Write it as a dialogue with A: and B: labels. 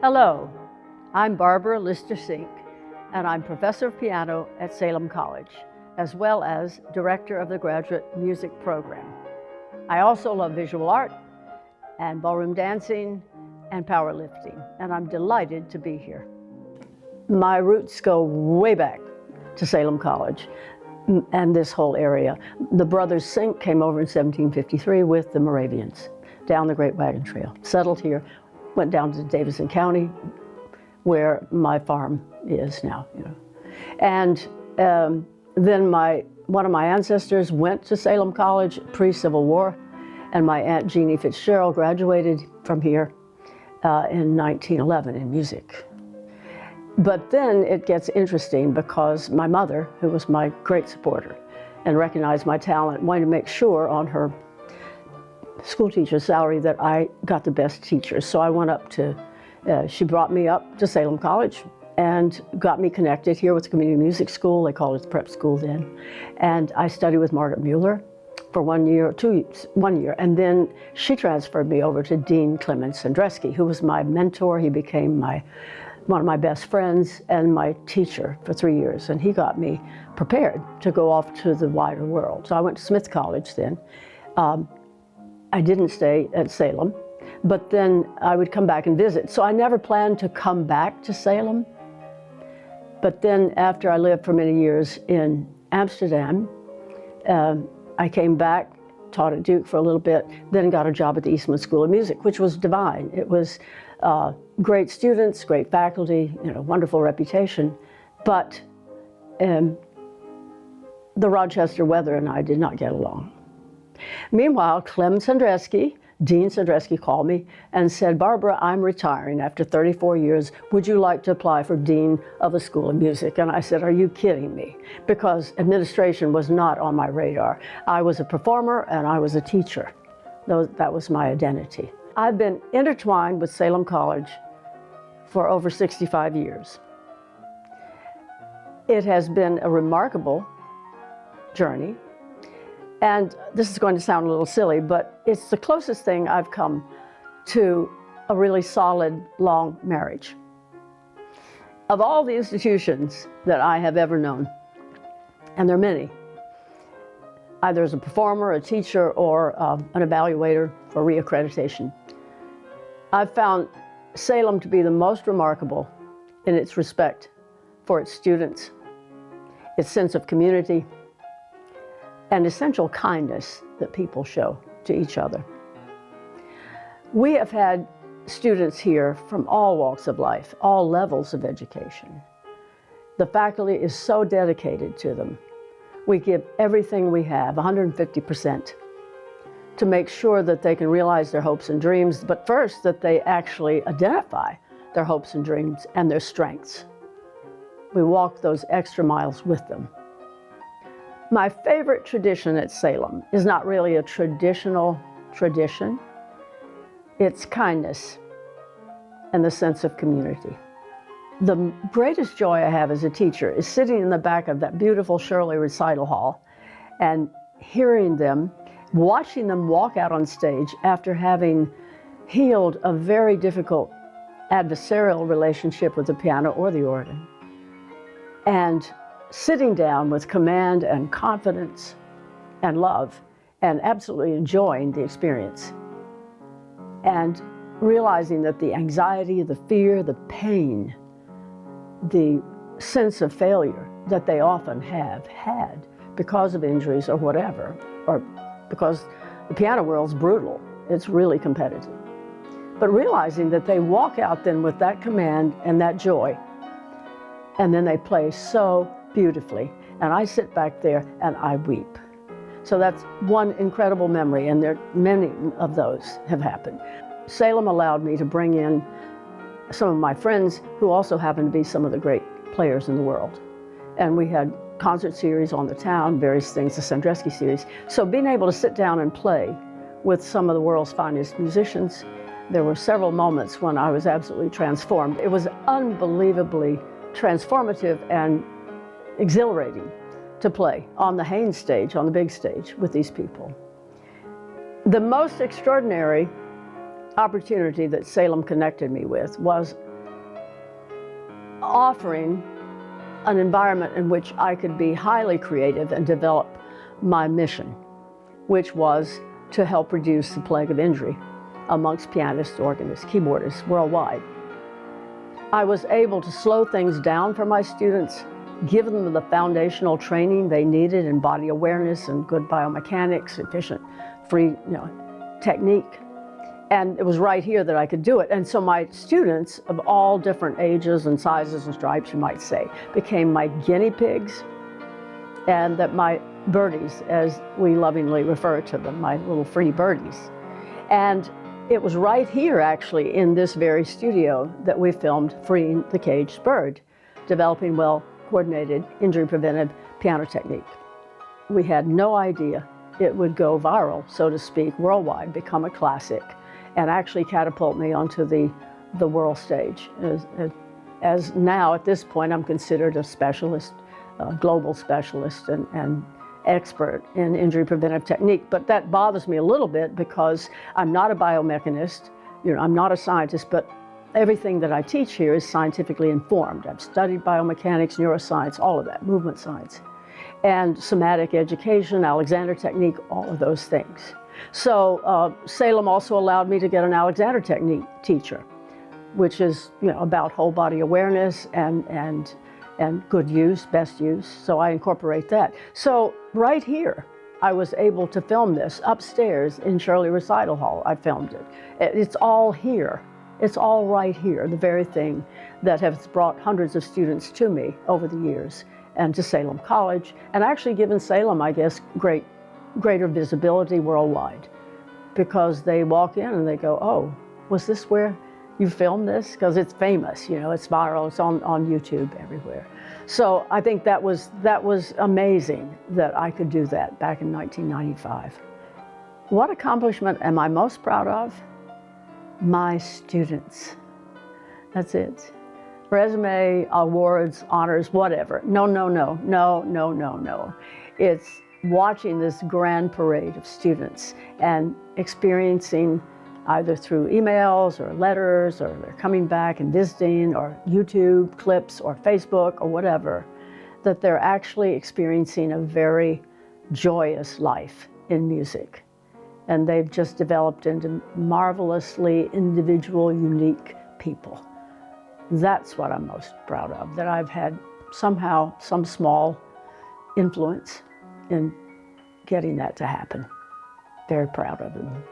A: Hello, I'm Barbara Lister-Sink, and I'm professor of piano at Salem College, as well as director of the graduate music program. I also love visual art and ballroom dancing and powerlifting, and I'm delighted to be here. My roots go way back to Salem College and this whole area. The brothers Sink came over in 1753 with the Moravians down the Great Wagon Trail, settled here, went down to Davidson County, where my farm is now, And then one of my ancestors went to Salem College pre-Civil War, and my Aunt Jeannie Fitzgerald graduated from here in 1911 in music. But then it gets interesting because my mother, who was my great supporter and recognized my talent, wanted to make sure on her school teacher's salary that I got the best teachers. So I went up to, she brought me up to Salem College and got me connected here with the community music school. They called it the prep school then. And I studied with Margaret Mueller for 1 year, 1 year. And then she transferred me over to Dean Clemens Sandreski, who was my mentor. He became one of my best friends and my teacher for 3 years. And he got me prepared to go off to the wider world. So I went to Smith College then. I didn't stay at Salem, but then I would come back and visit. So I never planned to come back to Salem. But then after I lived for many years in Amsterdam, I came back, taught at Duke for a little bit, then got a job at the Eastman School of Music, which was divine. It was great students, great faculty, wonderful reputation. But the Rochester weather and I did not get along. Meanwhile, Clem Sandreski, Dean Sandreski, called me and said, "Barbara, I'm retiring after 34 years. Would you like to apply for Dean of the School of Music?" And I said, "Are you kidding me?" Because administration was not on my radar. I was a performer and I was a teacher. That was my identity. I've been intertwined with Salem College for over 65 years. It has been a remarkable journey. And this is going to sound a little silly, but it's the closest thing I've come to a really solid, long marriage. Of all the institutions that I have ever known, and there are many, either as a performer, a teacher, or an evaluator for reaccreditation, I've found Salem to be the most remarkable in its respect for its students, its sense of community, and essential kindness that people show to each other. We have had students here from all walks of life, all levels of education. The faculty is so dedicated to them. We give everything we have, 150%, to make sure that they can realize their hopes and dreams, but first that they actually identify their hopes and dreams and their strengths. We walk those extra miles with them. My favorite tradition at Salem is not really a traditional tradition. It's kindness and the sense of community. The greatest joy I have as a teacher is sitting in the back of that beautiful Shirley recital hall and hearing them, watching them walk out on stage after having healed a very difficult adversarial relationship with the piano or the organ, and sitting down with command and confidence and love and absolutely enjoying the experience. And realizing that the anxiety, the fear, the pain, the sense of failure that they often have had because of injuries or whatever, or because the piano world's brutal, it's really competitive. But realizing that they walk out then with that command and that joy, and then they play so beautifully, and I sit back there and I weep. So that's one incredible memory, and there many of those have happened. Salem allowed me to bring in some of my friends who also happen to be some of the great players in the world. And we had concert series on the town, various things, the Sandreski series. So being able to sit down and play with some of the world's finest musicians, there were several moments when I was absolutely transformed. It was unbelievably transformative and exhilarating to play on the Haynes stage, on the big stage with these people. The most extraordinary opportunity that Salem connected me with was offering an environment in which I could be highly creative and develop my mission, which was to help reduce the plague of injury amongst pianists, organists, keyboardists worldwide. I was able to slow things down for my students, give them the foundational training they needed in body awareness and good biomechanics, efficient, free, technique. And it was right here that I could do it. And so my students of all different ages and sizes and stripes, you might say, became my guinea pigs, and that my birdies, as we lovingly refer to them, my little free birdies. And it was right here, actually, in this very studio that we filmed Freeing the Caged Bird, developing well-coordinated injury-preventive piano technique. We had no idea it would go viral, so to speak, worldwide, become a classic, and actually catapult me onto the world stage. As now, at this point, I'm considered a specialist, a global specialist and expert in injury preventive technique. But that bothers me a little bit because I'm not a biomechanist, I'm not a scientist, but everything that I teach here is scientifically informed. I've studied biomechanics, neuroscience, all of that, movement science, and somatic education, Alexander technique, all of those things. So Salem also allowed me to get an Alexander technique teacher, which is about whole body awareness and good use, best use. So I incorporate that. So right here, I was able to film this upstairs in Shirley Recital Hall. I filmed it. It's all here. It's all right here, the very thing that has brought hundreds of students to me over the years and to Salem College, and actually given Salem, I guess, greater visibility worldwide, because they walk in and they go, oh, was this where you filmed this? Because it's famous, it's viral, it's on YouTube everywhere. So I think that was amazing that I could do that back in 1995. What accomplishment am I most proud of? My students. That's it. Resume, awards, honors, whatever. No. It's watching this grand parade of students and experiencing, either through emails or letters, or they're coming back and visiting, or YouTube clips or Facebook or whatever, that they're actually experiencing a very joyous life in music. And they've just developed into marvelously individual, unique people. That's what I'm most proud of, that I've had somehow some small influence in getting that to happen. Very proud of them.